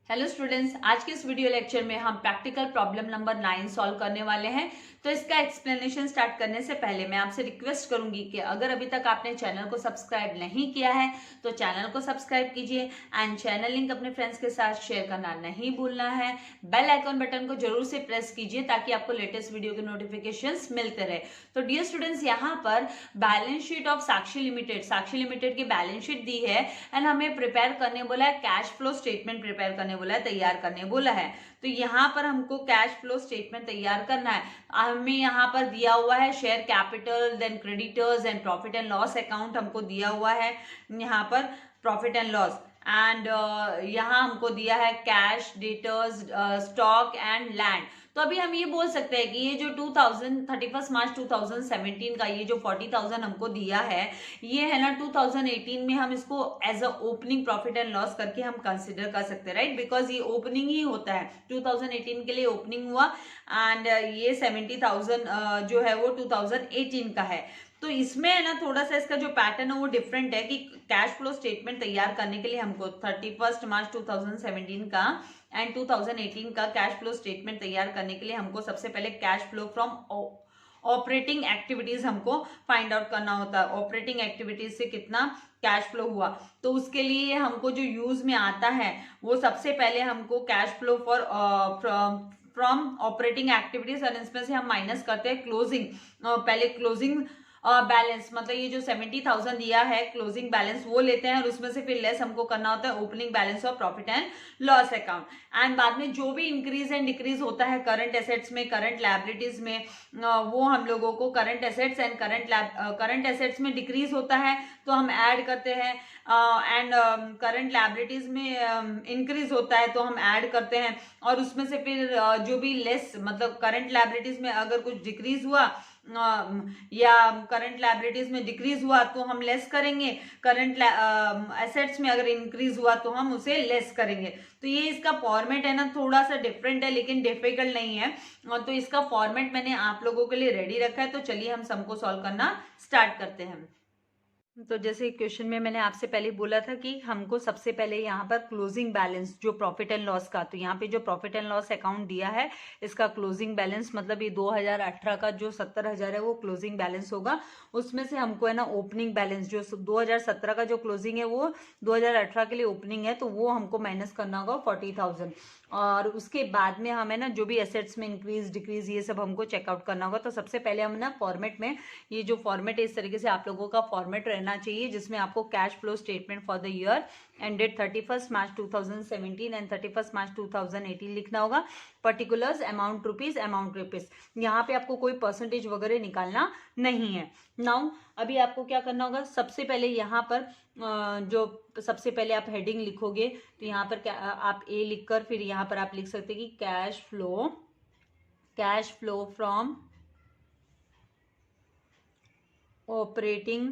Hello students, आज के इस वीडियो लेक्चर में हम प्रैक्टिकल प्रॉब्लम नंबर 9 सॉल्व करने वाले हैं। तो इसका एक्सप्लेनेशन स्टार्ट करने से पहले मैं आपसे रिक्वेस्ट करूंगी कि अगर अभी तक आपने चैनल को सब्सक्राइब नहीं किया है तो चैनल को सब्सक्राइब कीजिए एंड चैनल लिंक अपने फ्रेंड्स के साथ शेयर करना नहीं भूलना है। बेल आइकॉन बटन को जरूर से प्रेस कीजिए ताकि आपको लेटेस्ट वीडियो के नोटिफिकेशंस मिलते रहे। तो डियर स्टूडेंट्स, यहाँ पर balance sheet of Sakshi limited की बैलेंस शीट दी है एंड हमें प्रिपेयर करने बोला है, कैश फ्लो स्टेटमेंट प्रिपेयर करने बोला है, तैयार करने बोला है। तो यहाँ पर हमको कैश फ्लो स्टेटमेंट तैयार करना है। हमें यहाँ पर दिया हुआ है share capital, then creditors and profit and loss account हमको दिया हुआ है। यहाँ पर प्रॉफिट एंड लॉस एंड यहाँ हमको दिया है cash, debtors, stock and land. तो अभी हम ये बोल सकते हैं कि ये जो 31 मार्च 2017 का ये जो 40,000 हमको दिया है, ये है ना 2018 में हम इसको as a opening profit and loss करके हम कंसिडर कर सकते हैं, राइट? बिकॉज ये ओपनिंग ही होता है, 2018 के लिए ओपनिंग हुआ एंड ये 70,000 जो है वो 2018 का है। तो इसमें है ना थोड़ा सा इसका जो पैटर्न है वो डिफरेंट है कि कैश फ्लो स्टेटमेंट तैयार करने के लिए हमको 31 मार्च 2017 का एंड 2018 का कैश फ्लो स्टेटमेंट तैयार करने के लिए हमको सबसे पहले cash flow from operating activities हमको फाइंड आउट करना होता है। ऑपरेटिंग एक्टिविटीज से कितना कैश फ्लो हुआ, तो उसके लिए हमको जो यूज में आता है वो सबसे पहले हमको cash flow for from operating activities और इसमें से हम माइनस करते हैं क्लोजिंग। पहले क्लोजिंग बैलेंस मतलब ये जो 70,000 दिया है क्लोजिंग बैलेंस वो लेते हैं और उसमें से फिर लेस हमको करना होता है ओपनिंग बैलेंस और profit and loss account. And बाद में जो भी इंक्रीज एंड डिक्रीज होता है करंट एसेट्स में, करंट लायबिलिटीज में, वो हम लोगों को current assets and current assets में डिक्रीज होता है तो हम ऐड करते हैं एंड करंट लायबिलिटीज में इंक्रीज होता है तो हम ऐड करते हैं और उसमें से फिर जो भी लेस मतलब करंट लायबिलिटीज में अगर कुछ डिक्रीज हुआ या करंट लायबिलिटीज में डिक्रीज हुआ तो हम लेस करेंगे, करंट एसेट्स में अगर इंक्रीज हुआ तो हम उसे लेस करेंगे। तो ये इसका फॉर्मेट है ना थोड़ा सा डिफरेंट है लेकिन डिफिकल्ट नहीं है। तो इसका फॉर्मेट मैंने आप लोगों के लिए रेडी रखा है। तो चलिए हम सम को सॉल्व करना स्टार्ट करते हैं। तो जैसे क्वेश्चन में मैंने आपसे पहले बोला था कि हमको सबसे पहले यहाँ पर क्लोजिंग बैलेंस जो प्रॉफिट एंड लॉस का, तो यहाँ पे जो प्रॉफिट एंड लॉस अकाउंट दिया है इसका क्लोजिंग बैलेंस मतलब ये 2018 का जो 70,000 है वो क्लोजिंग बैलेंस होगा। उसमें से हमको है ना ओपनिंग बैलेंस जो 2017 का जो क्लोजिंग है वो 2018 के लिए ओपनिंग है तो वो हमको माइनस करना होगा 40,000 और उसके बाद में हमें ना जो भी एसेट्स में इंक्रीज डिक्रीज ये सब हमको चेकआउट करना होगा। तो सबसे पहले हम ना फॉर्मेट में, ये जो फॉर्मेट है इस तरीके से आप लोगों का फॉर्मेट रहना चाहिए जिसमें आपको cash flow statement for the year ended 31 March 2017 and 31 मार्च 2018 लिखना होगा। पर्टिकुलर्स अमाउंट रुपीज, यहाँ पे आपको कोई परसेंटेज वगैरह निकालना नहीं है। नाउ अभी आपको क्या करना होगा, सबसे पहले यहाँ पर जो सबसे पहले आप हेडिंग लिखोगे तो यहाँ पर क्या आप ए लिखकर फिर यहाँ पर आप लिख सकते हैं कि cash flow from operating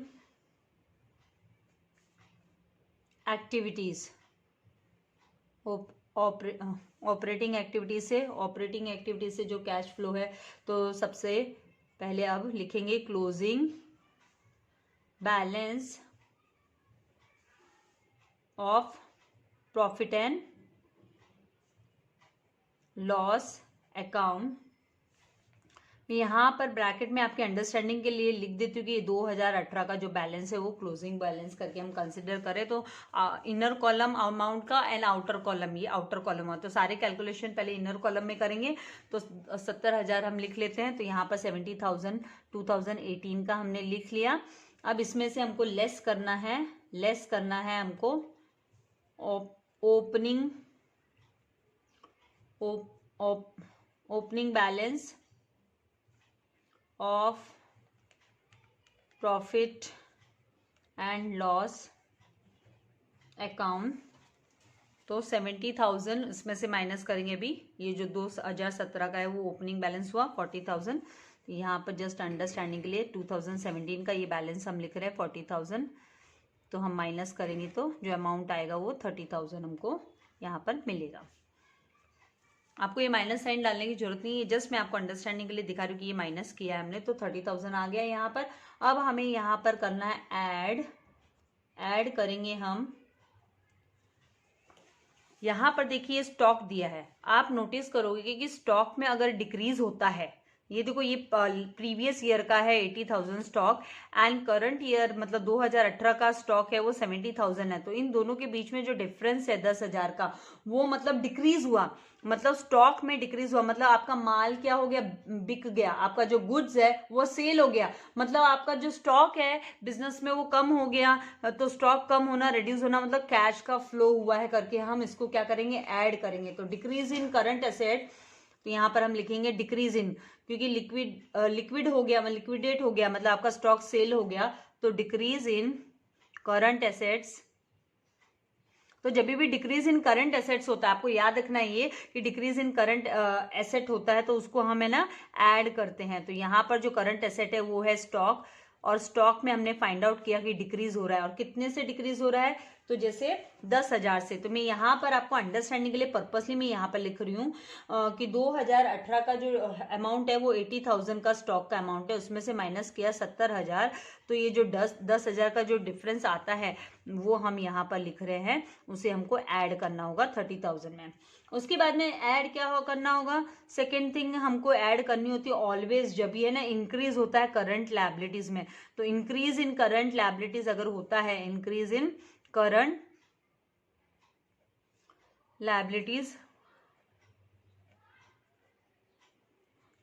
activities. Operating activities से जो कैश फ्लो है तो सबसे पहले अब लिखेंगे closing balance of profit and loss account. यहाँ पर ब्रैकेट में आपके अंडरस्टैंडिंग के लिए लिख देती हूँ कि 2018 का जो बैलेंस है वो क्लोजिंग बैलेंस करके हम कंसिडर करें। तो इनर कॉलम अमाउंट का एंड आउटर कॉलम, ये आउटर कॉलम है तो सारे कैलकुलेशन पहले इनर कॉलम में करेंगे। तो 70,000 हम लिख लेते हैं तो यहाँ पर 70,000 2018 का हमने लिख लिया। अब इसमें से हमको लेस करना है हमको opening balance of profit and loss account. तो 70,000 इसमें से माइनस करेंगे। अभी ये जो 2017 का है वो ओपनिंग बैलेंस हुआ 40,000। यहाँ पर जस्ट अंडरस्टैंडिंग के लिए 2017 का ये बैलेंस हम लिख रहे हैं 40,000, तो हम माइनस करेंगे तो जो अमाउंट आएगा वो 30,000 हमको यहाँ पर मिलेगा। आपको ये माइनस साइन डालने की जरूरत नहीं है, जस्ट मैं आपको अंडरस्टैंडिंग के लिए दिखा रही हूँ कि ये माइनस किया है हमने तो 30,000 आ गया यहाँ पर। अब हमें यहाँ पर करना है ऐड करेंगे हम यहाँ पर देखिए स्टॉक दिया है, आप नोटिस करोगे कि स्टॉक में अगर डिक्रीज होता है, ये देखो ये प्रीवियस ईयर का है 80,000 स्टॉक एंड करंट ईयर मतलब 2018 का स्टॉक है वो 70,000 है, तो इन दोनों के बीच में जो डिफरेंस है 10,000 का वो मतलब डिक्रीज हुआ, मतलब स्टॉक में डिक्रीज हुआ, मतलब आपका माल क्या हो गया, बिक गया, आपका जो गुड्स है वो सेल हो गया, मतलब आपका जो स्टॉक है बिजनेस में वो कम हो गया। तो स्टॉक कम होना, रिड्यूस होना मतलब कैश का फ्लो हुआ है करके हम इसको क्या करेंगे, ऐड करेंगे। तो डिक्रीज इन करंट एसेट, तो यहाँ पर हम लिखेंगे डिक्रीज इन, क्योंकि लिक्विड हो गया, लिक्विडेट हो गया, मतलब आपका स्टॉक सेल हो गया, तो डिक्रीज इन करंट एसेट्स। तो जब भी डिक्रीज इन करंट एसेट्स होता है, आपको याद रखना है ये कि डिक्रीज इन करंट एसेट होता है तो उसको हम है ना ऐड करते हैं। तो यहाँ पर जो करंट एसेट है वो है स्टॉक, और स्टॉक में हमने फाइंड आउट किया कि डिक्रीज हो रहा है, और कितने से डिक्रीज हो रहा है, तो जैसे 10,000 से। तो मैं यहाँ पर आपको अंडरस्टैंडिंग के लिए पर्पसली मैं यहाँ पर लिख रही हूँ कि 2018 का जो अमाउंट है वो 80,000 का स्टॉक का अमाउंट है, उसमें से माइनस किया 70,000, तो ये जो 10,000 का जो डिफरेंस आता है वो हम यहाँ पर लिख रहे हैं, उसे हमको ऐड करना होगा 30,000 में। उसके बाद में ऐड क्या हो करना होगा, सेकेंड थिंग हमको ऐड करनी होती है ऑलवेज जब ये ना इंक्रीज होता है करंट लायबिलिटीज में। तो इंक्रीज इन करंट लायबिलिटीज अगर होता है, इंक्रीज इन करंट लायबिलिटीज,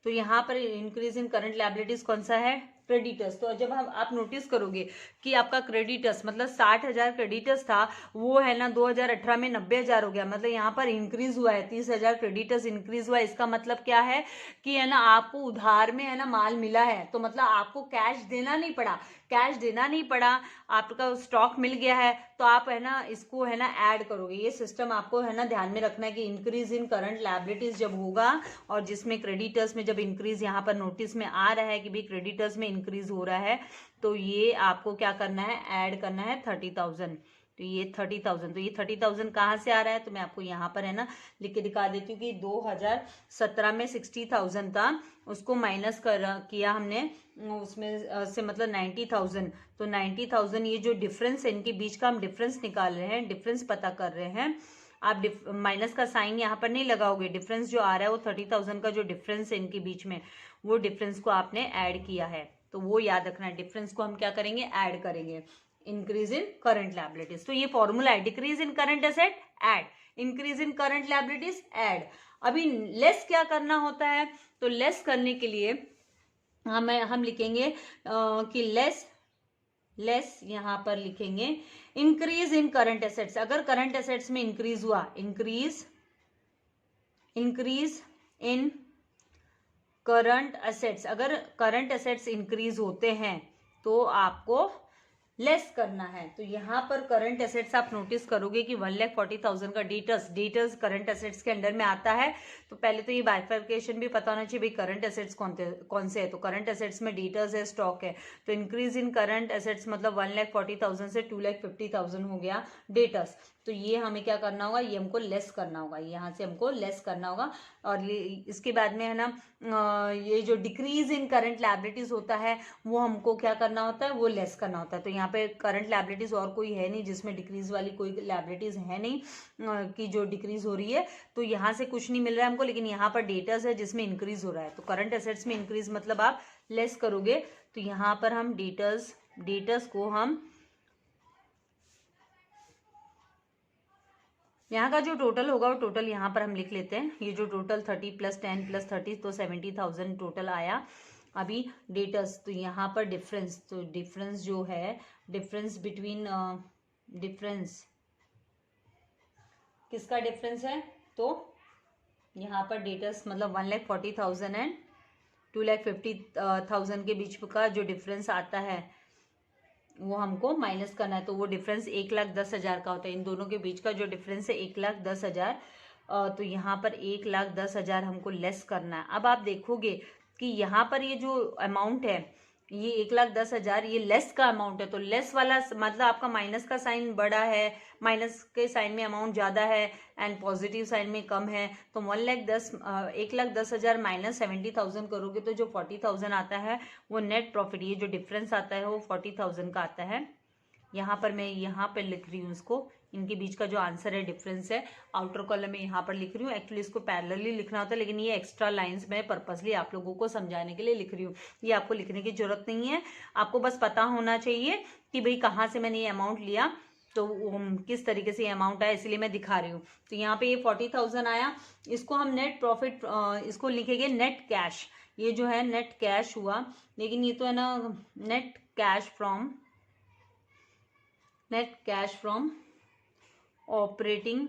तो यहां पर इंक्रीज इन करंट लायबिलिटीज कौन सा है, क्रेडिटर्स। तो जब हम आप नोटिस करोगे कि आपका क्रेडिटर्स मतलब 60,000 क्रेडिटर्स था, वो है ना 2018 में 90,000 हो गया, मतलब यहाँ पर इंक्रीज हुआ है, 30,000 क्रेडिटर्स इंक्रीज हुआ है। इसका मतलब क्या है कि है ना आपको उधार में है ना माल मिला है, तो मतलब आपको कैश देना नहीं पड़ा, कैश देना नहीं पड़ा, आपका स्टॉक मिल गया है, तो आप है ना इसको है ना ऐड करोगे। ये सिस्टम आपको है ना ध्यान में रखना है कि इंक्रीज इन करंट लायबिलिटीज जब होगा और जिसमें क्रेडिटर्स में जब इंक्रीज यहाँ पर नोटिस में आ रहा है कि भाई क्रेडिटर्स में इंक्रीज हो रहा है, तो ये आपको क्या करना है, ऐड करना है 30,000। तो ये 30,000, तो ये 30,000 कहाँ से आ रहा है, तो मैं आपको यहाँ पर है ना लिख के दिखा देती हूँ कि 2017 में 60,000 था, उसको माइनस किया हमने उसमें से मतलब 90,000, तो 90,000 ये जो डिफरेंस है इनके बीच का हम डिफरेंस निकाल रहे हैं, डिफरेंस पता कर रहे हैं। आप माइनस का साइन यहाँ पर नहीं लगाओगे, डिफरेंस जो आ रहा है वो 30,000 का जो डिफरेंस है इनके बीच में, वो डिफरेंस को आपने ऐड किया है, तो वो याद रखना है, डिफरेंस को हम क्या करेंगे, ऐड करेंगे। इंक्रीज इन करंट लायबिलिटीज, तो ये फॉर्मूला है, decrease in current asset add, increase in current liabilities add. अभी लेस क्या करना होता है, तो लेस करने के लिए हम लिखेंगे कि लेस यहां पर लिखेंगे इंक्रीज इन करंट एसेट्स। अगर करंट एसेट्स में इंक्रीज हुआ, इंक्रीज इन करंट एसेट्स, अगर करंट एसेट्स इंक्रीज होते हैं तो आपको लेस करना है। तो यहाँ पर करंट एसेट्स आप नोटिस करोगे कि 1,40,000 का डेटर्स करंट एसेट्स के अंडर में आता है। तो पहले तो ये बाइफर्केशन भी पता होना चाहिए भाई करंट एसेट्स कौन से है। तो करंट एसेट्स में डेटर्स है, स्टॉक है, तो इंक्रीज इन करंट एसेट्स मतलब 1,40,000 से 2,50,000 हो गया डेटर्स। तो ये हमें क्या करना होगा, ये हमको लेस करना होगा, यहाँ से हमको लेस करना होगा। और इसके बाद में है ना ये जो डिक्रीज इन करंट लायबिलिटीज होता है वो हमको क्या करना होता है, वो लेस करना होता है। तो यहाँ पे करंट लायबिलिटीज और कोई है नहीं जिसमें डिक्रीज वाली कोई लायबिलिटीज है नहीं कि जो डिक्रीज हो रही है, तो यहाँ से कुछ नहीं मिल रहा है हमको, लेकिन यहाँ पर डेटर्स है जिसमें इंक्रीज हो रहा है। तो करंट एसेट्स में इंक्रीज मतलब आप लेस करोगे, तो यहाँ पर हम डेटर्स को हम यहाँ का जो टोटल होगा वो टोटल यहाँ पर हम लिख लेते हैं। ये जो टोटल 30 + 10 + 30 तो 70,000 टोटल आया। अभी डेटर्स, तो यहाँ पर डिफरेंस, तो डिफरेंस जो है, डिफरेंस बिटवीन डिफरेंस किसका डिफरेंस है, तो यहाँ पर डेटर्स मतलब 1,40,000 एंड 2,50,000 के बीच का जो डिफरेंस आता है वो हमको माइनस करना है। तो वो डिफरेंस 1,10,000 का होता है। इन दोनों के बीच का जो डिफरेंस है 1,10,000, तो यहाँ पर 1,10,000 हमको लेस करना है। अब आप देखोगे कि यहाँ पर ये जो अमाउंट है ये 1,10,000 ये लेस का अमाउंट है। तो लेस वाला मतलब आपका माइनस का साइन बड़ा है, माइनस के साइन में अमाउंट ज़्यादा है एंड पॉजिटिव साइन में कम है। तो 1,10,000 माइनस 70,000 करोगे तो जो 40,000 आता है वो नेट प्रॉफिट, ये जो डिफरेंस आता है वो 40,000 का आता है यहाँ पर मैं यहाँ पर लिख रही हूँ इसको, इनके बीच का जो आंसर है डिफरेंस है, आउटर कॉलम में यहाँ पर लिख रही हूँ। एक्चुअली इसको पैरेलली लिखना होता है, लेकिन ये एक्स्ट्रा लाइंस मैं पर्पसली आप लोगों को समझाने के लिए लिख रही हूँ। ये आपको लिखने की जरूरत नहीं है, आपको बस पता होना चाहिए कि भाई कहाँ से मैंने ये अमाउंट लिया, तो किस तरीके से ये अमाउंट आया, इसलिए मैं दिखा रही हूँ। तो यहाँ पे ये 40,000 आया, इसको हम नेट प्रॉफिट, इसको लिखेंगे नेट कैश। ये जो है नेट कैश हुआ, लेकिन ये तो है ना net cash from operating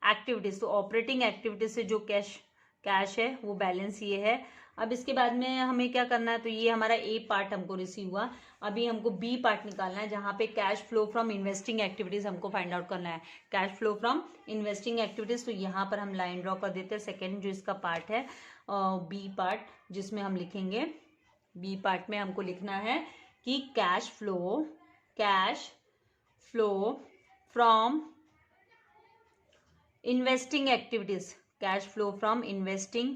activities. तो ऑपरेटिंग एक्टिविटीज से जो कैश है वो बैलेंस ये है। अब इसके बाद में हमें क्या करना है, तो ये हमारा ए पार्ट हमको रिसीव हुआ। अभी हमको बी पार्ट निकालना है, जहां पे cash flow from investing activities हमको फाइंड आउट करना है। Cash flow from investing activities, तो यहाँ पर हम लाइन ड्रॉ कर देते हैं। सेकेंड जो इसका पार्ट है बी पार्ट, जिसमें हम लिखेंगे, बी पार्ट में हमको लिखना है कि cash flow from investing activities, cash flow from investing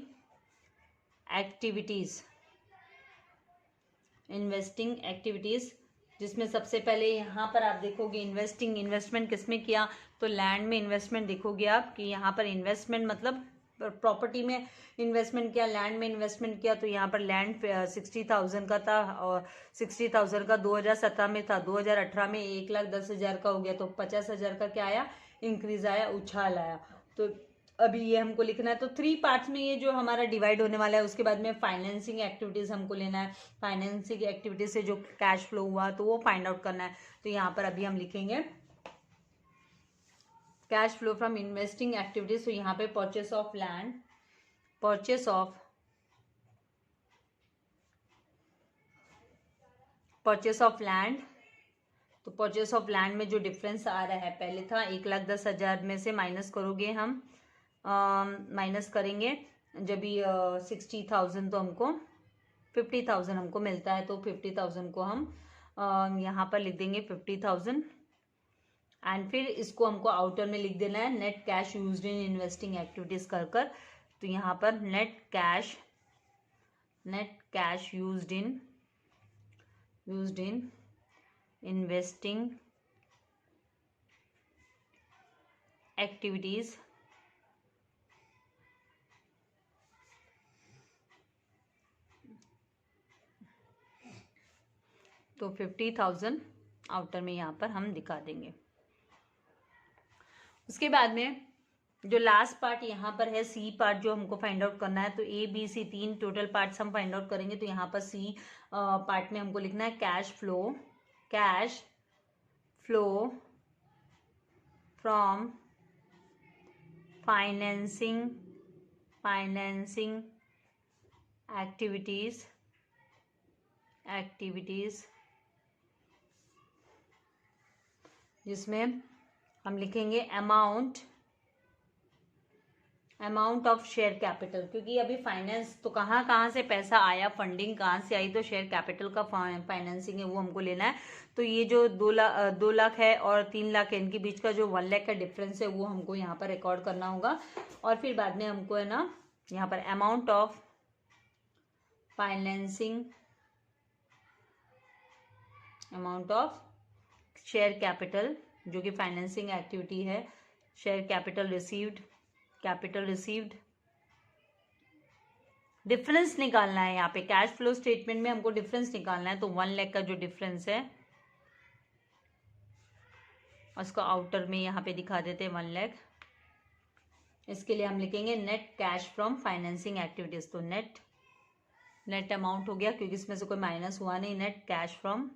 activities, जिसमें सबसे पहले यहाँ पर आप देखोगे इन्वेस्टमेंट किसमें किया, तो लैंड में इन्वेस्टमेंट देखोगे आप कि यहाँ पर इन्वेस्टमेंट मतलब प्रॉपर्टी में इन्वेस्टमेंट किया, लैंड में इन्वेस्टमेंट किया। तो यहाँ पर लैंड 60,000 का था और 60,000 का 2017 में था, 2018 में 1,10,000 का हो गया, तो 50,000 का क्या आया, इंक्रीज आया, उछाल आया। तो अभी ये हमको लिखना है। तो 3 पार्ट्स में ये जो हमारा डिवाइड होने वाला है। उसके बाद में फाइनेंसिंग एक्टिविटीज हमको लेना है, फाइनेंसिंग एक्टिविटीज से जो कैश फ्लो हुआ तो वो फाइंड आउट करना है। तो यहाँ पर अभी हम लिखेंगे cash flow from investing activities. तो यहाँ पे purchase of land, purchase of land. तो परचेस ऑफ लैंड में जो डिफरेंस आ रहा है, पहले था 1,10,000 में से माइनस करोगे हम, माइनस करेंगे जब भी 60,000, तो हमको 50,000 हमको मिलता है। तो 50,000 को हम यहाँ पर लिख देंगे 50,000, एंड फिर इसको हमको आउटर में लिख देना है net cash used in investing activities कर। तो यहाँ पर net cash used in investing activities, तो 50,000 आउटर में यहाँ पर हम दिखा देंगे। उसके बाद में जो लास्ट पार्ट यहाँ पर है सी पार्ट, जो हमको फाइंड आउट करना है। तो A B C 3 total parts हम फाइंड आउट करेंगे। तो यहाँ पर सी पार्ट में हमको लिखना है cash flow from financing activities, जिसमें हम लिखेंगे अमाउंट ऑफ शेयर कैपिटल, क्योंकि अभी फाइनेंस तो कहाँ से पैसा आया, फंडिंग कहाँ से आई, तो शेयर कैपिटल का फाइनेंसिंग है वो हमको लेना है। तो ये जो 2 लाख है और 3 लाख है, इनके बीच का जो 1 लाख का डिफरेंस है वो हमको यहाँ पर रिकॉर्ड करना होगा। और फिर बाद में हमको है ना यहाँ पर अमाउंट ऑफ शेयर कैपिटल, जो कि फाइनेंसिंग एक्टिविटी है, शेयर कैपिटल रिसीव्ड, डिफरेंस निकालना है। यहाँ पे कैश फ्लो स्टेटमेंट में हमको डिफरेंस निकालना है। तो 1 लाख का जो डिफरेंस है उसको आउटर में यहाँ पे दिखा देते हैं 1 लाख। इसके लिए हम लिखेंगे net cash from financing activities. तो नेट अमाउंट हो गया, क्योंकि इसमें से कोई माइनस हुआ नहीं। Net cash from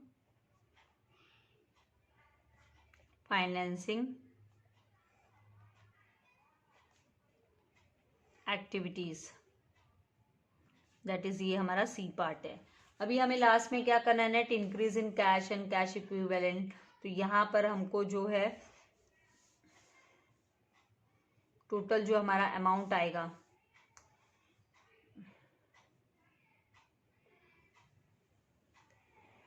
financing activities, that is, ये हमारा सी पार्ट है। अभी हमें लास्ट में क्या करना है, net increase in cash and cash equivalent. तो यहाँ पर हमको जो है टोटल जो हमारा अमाउंट आएगा,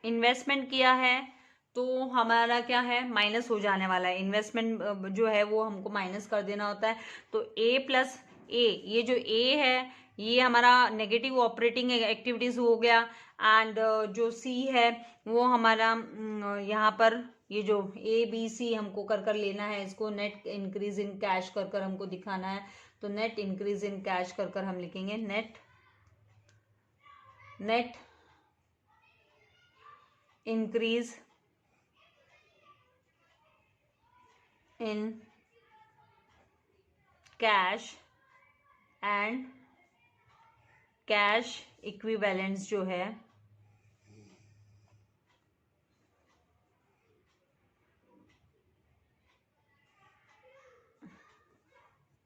इन्वेस्टमेंट किया है तो हमारा क्या है, माइनस हो जाने वाला है। इन्वेस्टमेंट जो है वो हमको माइनस कर देना होता है। तो ए प्लस ए, ये जो ए है ये हमारा नेगेटिव ऑपरेटिंग एक्टिविटीज हो गया। एंड जो सी है वो हमारा यहाँ पर ये जो ABC हमको कर कर लेना है, इसको नेट इंक्रीज इन कैश कर कर हमको दिखाना है। तो नेट इंक्रीज इन कैश कर कर हम लिखेंगे net increase in cash and cash equivalents जो है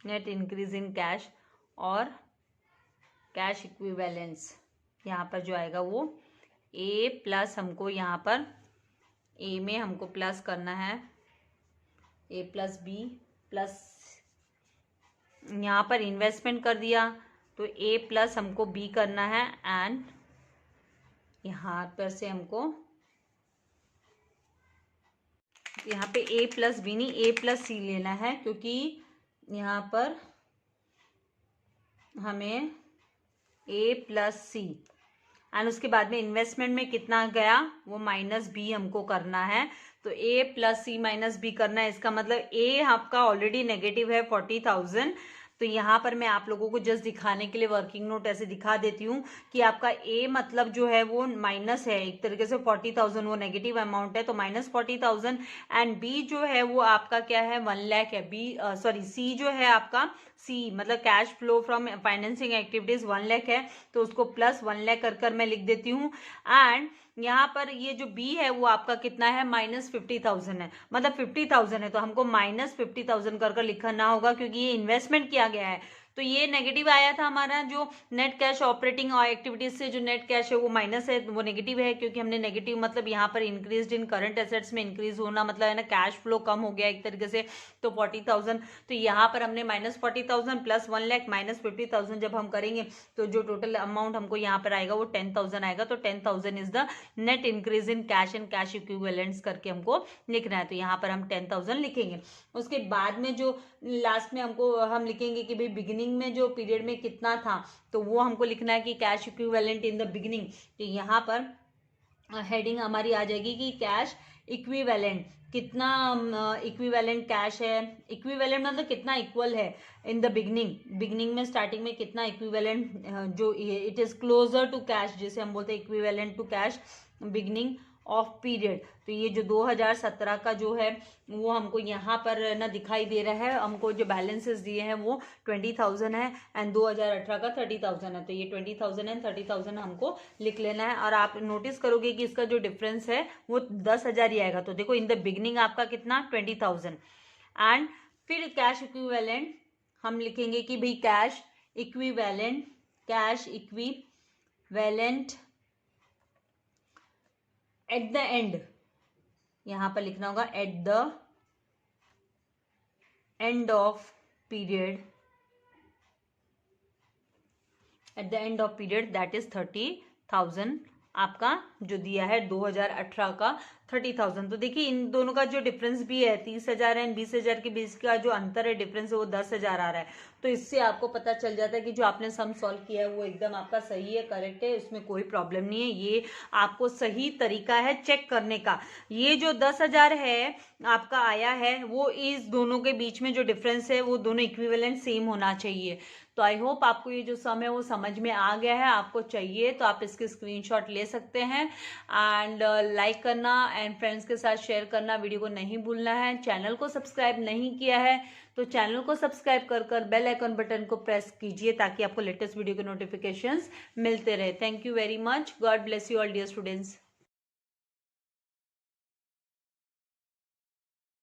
नेट इंक्रीज इन कैश और कैश इक्विवेलेंट्स, यहाँ पर जो आएगा वो A प्लस, हमको यहाँ पर A में हमको प्लस करना है A प्लस B प्लस, यहाँ पर इन्वेस्टमेंट कर दिया तो A प्लस हमको B करना है। एंड यहाँ पर से हमको यहाँ पे A प्लस B नहीं A प्लस C लेना है, क्योंकि यहाँ पर हमें A प्लस C एंड उसके बाद में इन्वेस्टमेंट में कितना गया वो माइनस B हमको करना है। तो A plus C minus B करना है, इसका मतलब A आपका ऑलरेडी नेगेटिव है 40,000। तो यहाँ पर मैं आप लोगों को जस्ट दिखाने के लिए वर्किंग नोट ऐसे दिखा देती हूँ कि आपका A मतलब जो है वो माइनस है, एक तरीके से 40,000 वो नेगेटिव अमाउंट है, तो माइनस 40,000। एंड B जो है वो आपका क्या है 1 लाख है। C जो है आपका C मतलब cash flow from financing activities 1 lakh है, तो उसको प्लस 1 लाख कर कर मैं लिख देती हूँ। एंड यहाँ पर ये जो B है वो आपका कितना है माइनस 50,000 है, मतलब 50,000 है, तो हमको माइनस 50,000 कर कर लिखना होगा, क्योंकि ये इन्वेस्टमेंट किया गया है। तो ये नेगेटिव आया था हमारा, जो नेट कैश ऑपरेटिंग एक्टिविटीज से जो नेट कैश है वो माइनस है, वो नेगेटिव है, क्योंकि हमने नेगेटिव मतलब यहाँ पर इंक्रीज इन करंट एसेट्स में इंक्रीज होना मतलब है ना, कैश फ्लो कम हो गया एक तरीके से, तो 40,000। तो यहाँ पर हमने माइनस 40,000 प्लस 1 लाख माइनस 50,000 जब हम करेंगे तो जो टोटल अमाउंट हमको यहाँ पर आएगा वो 10,000 आएगा। तो 10,000 is the net increase in cash and cash equivalents करके हमको लिखना है। तो यहाँ पर हम 10,000 लिखेंगे। उसके बाद में जो लास्ट में हम लिखेंगे कि भाई बिगिनिंग में जो पीरियड में कितना था, तो वो हमको लिखना है कि cash equivalent in the beginning. तो यहाँ पर हेडिंग हमारी आ जाएगी कि कैश इक्विवेलेंट, कितना इक्विवेलेंट कैश है, इक्विवेलेंट मतलब कितना इक्वल है इन द बिगिनिंग में, स्टार्टिंग में कितना इक्विवेलेंट जो it is closer to cash, जिसे हम बोलते हैं equivalent to cash beginning of period. तो ये जो 2017 का जो है वो हमको यहाँ पर ना दिखाई दे रहा है, हमको जो बैलेंसेस दिए हैं वो 20,000 है एंड 2018 का 30,000 है। तो ये 20,000 एंड 30,000 हमको लिख लेना है। और आप नोटिस करोगे कि इसका जो डिफरेंस है वो 10,000 ही आएगा। तो देखो इन द बिगिनिंग आपका कितना 20,000 एंड फिर कैश इक्विवेलेंट हम लिखेंगे कि भाई cash equivalent at the end, यहां पर लिखना होगा at the end of period, at the end of period that is 30,000 आपका जो दिया है 2018 का 30,000। तो देखिए इन दोनों का जो डिफरेंस भी है 30,000 एंड 20,000 के बीच का जो अंतर है डिफरेंस है वो 10,000 आ रहा है। तो इससे आपको पता चल जाता है कि जो आपने सम सॉल्व किया है वो एकदम आपका सही है, करेक्ट है, उसमें कोई प्रॉब्लम नहीं है। ये आपको सही तरीका है चेक करने का। ये जो 10,000 है आपका आया है वो इस दोनों के बीच में जो डिफरेंस है वो दोनों इक्विवेलेंट सेम होना चाहिए। तो आई होप आपको ये जो सम है वो समझ में आ गया है। आपको चाहिए तो आप इसके स्क्रीनशॉट ले सकते हैं एंड लाइक करना एंड फ्रेंड्स के साथ शेयर करना वीडियो को नहीं भूलना है। चैनल को सब्सक्राइब नहीं किया है तो चैनल को सब्सक्राइब कर बेल आइकन बटन को प्रेस कीजिए ताकि आपको लेटेस्ट वीडियो के नोटिफिकेशंस मिलते रहे। Thank you very much. God bless you all dear students.